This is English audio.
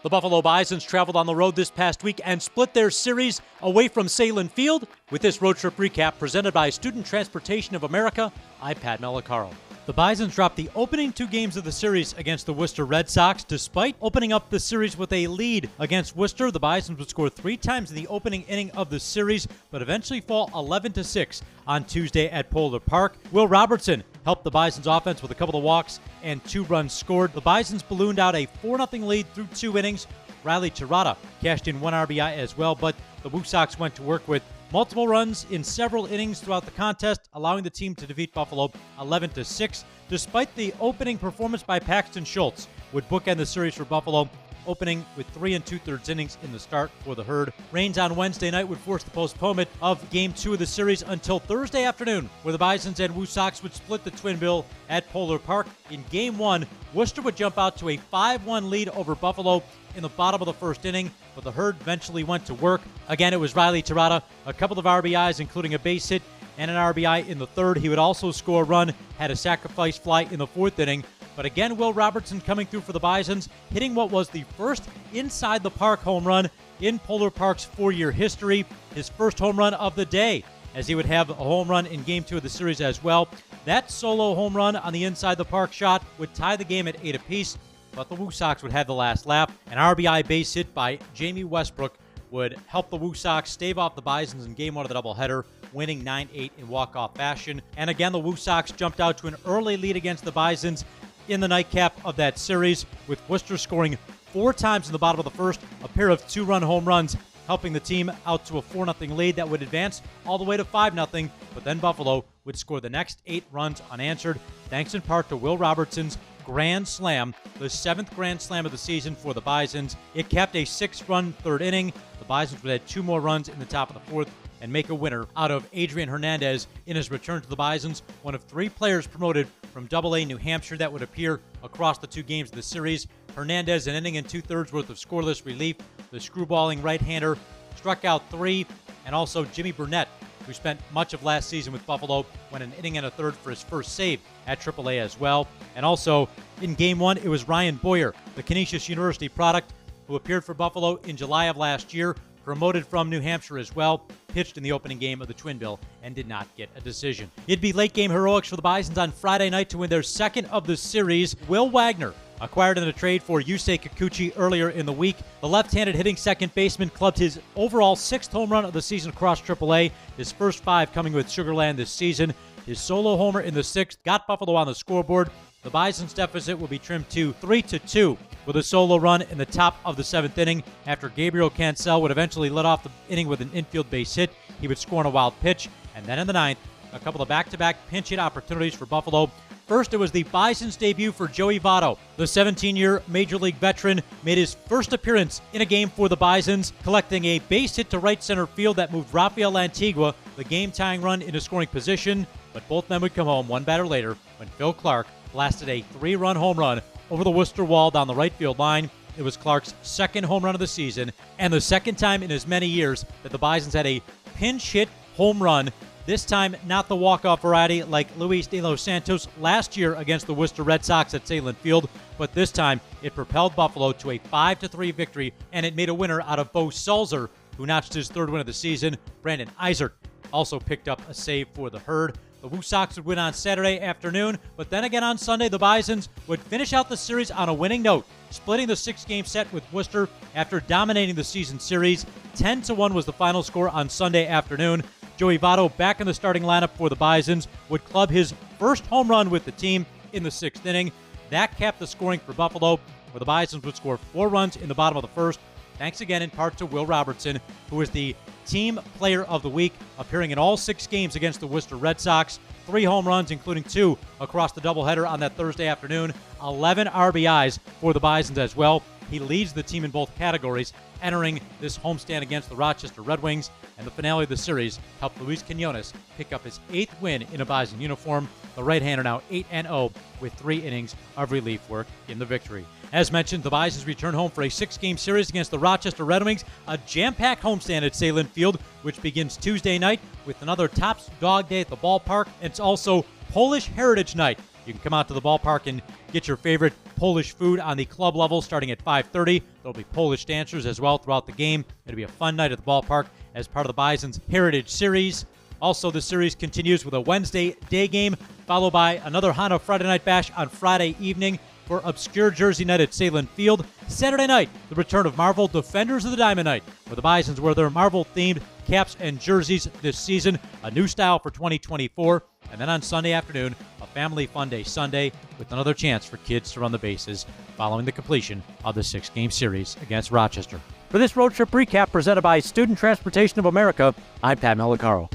The Buffalo Bisons traveled on the road this past week and split their series away from Salem Field. With this road trip recap presented by Student Transportation of America, I'm Pat Malacaro. The Bisons dropped the opening 2 games of the series against the Worcester Red Sox. Despite opening up the series with a lead against Worcester, the Bisons would score 3 times in the opening inning of the series, but eventually fall 11-6 on Tuesday at Polar Park. Will Robertson helped the Bisons offense with a couple of walks and 2 runs scored. The Bisons ballooned out a 4-0 lead through 2 innings. Riley Tirada cashed in 1 RBI as well, but the Woo Sox went to work with multiple runs in several innings throughout the contest, allowing the team to defeat Buffalo 11-6. Despite the opening performance by Paxton Schultz, would bookend the series for Buffalo, opening with 3 2/3 innings in the start for the Herd. Rains on Wednesday night would force the postponement of Game 2 of the series until Thursday afternoon, where the Bisons and Woo Sox would split the twin bill at Polar Park. In Game 1, Worcester would jump out to a 5-1 lead over Buffalo in the bottom of the first inning, but the Herd eventually went to work. Again, it was Riley Tirada, a couple of RBIs, including a base hit and an RBI in the third. He would also score a run, had a sacrifice fly in the 4th inning. But again, Will Robertson coming through for the Bisons, hitting what was the first inside the park home run in Polar Park's 4-year history. His first home run of the day, as he would have a home run in Game 2 of the series as well. That solo home run on the inside the park shot would tie the game at 8 apiece, but the Woo Sox would have the last lap. An RBI base hit by Jamie Westbrook would help the Woo Sox stave off the Bisons in Game 1 of the doubleheader, winning 9-8 in walk-off fashion. And again, the Woo Sox jumped out to an early lead against the Bisons in the nightcap of that series, with Worcester scoring 4 times in the bottom of the first, a pair of 2-run home runs, helping the team out to a 4-0 lead that would advance all the way to 5-0, but then Buffalo would score the next 8 runs unanswered, thanks in part to Will Robertson's grand slam, the 7th grand slam of the season for the Bisons. It capped a 6-run 3rd inning. The Bisons would add 2 more runs in the top of the 4th and make a winner out of Adrian Hernandez in his return to the Bisons, one of 3 players promoted from AA New Hampshire that would appear across the 2 games of the series. Hernandez, an inning and 2/3 worth of scoreless relief. The screwballing right-hander struck out 3, and also Jimmy Burnett, who spent much of last season with Buffalo, went an inning and a third for his first save at AAA as well. And also, in Game 1, it was Ryan Boyer, the Canisius University product, who appeared for Buffalo in July of last year, promoted from New Hampshire as well, pitched in the opening game of the Twin Bill and did not get a decision. It'd be late-game heroics for the Bisons on Friday night to win their 2nd of the series. Will Wagner, acquired in a trade for Yusei Kikuchi earlier in the week. The left-handed hitting second baseman clubbed his overall 6th home run of the season across AAA, his first 5 coming with Sugar Land this season. His solo homer in the 6th got Buffalo on the scoreboard. The Bisons' deficit will be trimmed to 3-2 with a solo run in the top of the 7th inning after Gabriel Cancel would eventually let off the inning with an infield base hit. He would score on a wild pitch. And then in the 9th, a couple of back-to-back pinch hit opportunities for Buffalo. First, it was the Bisons' debut for Joey Votto. The 17-year Major League veteran made his first appearance in a game for the Bisons, collecting a base hit to right center field that moved Rafael Antigua, the game-tying run, into scoring position. But both men would come home one batter later when Phil Clark blasted a 3-run home run over the Worcester wall down the right field line. It was Clark's 2nd home run of the season, and the 2nd time in as many years that the Bisons had a pinch hit home run. This time, not the walk-off variety like Luis de los Santos last year against the Worcester Red Sox at Salem Field, but this time it propelled Buffalo to a 5-3 victory, and it made a winner out of Bo Sulzer, who notched his 3rd win of the season. Brandon Eisert also picked up a save for the Herd. The Woo Sox would win on Saturday afternoon, but then again on Sunday, the Bisons would finish out the series on a winning note, splitting the 6-game set with Worcester after dominating the season series. 10-1 was the final score on Sunday afternoon. Joey Votto, back in the starting lineup for the Bisons, would club his first home run with the team in the 6th inning. That capped the scoring for Buffalo, where the Bisons would score 4 runs in the bottom of the first. Thanks again in part to Will Robertson, who was the Team Player of the Week, appearing in all 6 games against the Worcester Red Sox. 3 home runs, including 2 across the doubleheader on that Thursday afternoon. 11 RBIs for the Bisons as well. He leads the team in both categories, entering this homestand against the Rochester Red Wings. And the finale of the series helped Luis Quinones pick up his 8th win in a Bison uniform. The right-hander now 8-0 with 3 innings of relief work in the victory. As mentioned, the Bisons return home for a 6-game series against the Rochester Red Wings, a jam-packed homestand at Salem Field, which begins Tuesday night with another Tops Dog Day at the ballpark. It's also Polish Heritage Night You can come out to the ballpark and get your favorite Polish food on the club level starting at 5:30. There'll be Polish dancers as well throughout the game. It'll be a fun night at the ballpark as part of the Bisons Heritage Series. Also, the series continues with a Wednesday day game, followed by another Honda Friday Night Bash on Friday evening for obscure Jersey night at Salem Field. Saturday night, the return of Marvel Defenders of the Diamond Night, where the Bisons wear their Marvel-themed caps and jerseys this season, a new style for 2024. And then on Sunday afternoon, a family fun day Sunday with another chance for kids to run the bases following the completion of the 6-game series against Rochester. For this road trip recap presented by Student Transportation of America, I'm Pat Malacaro.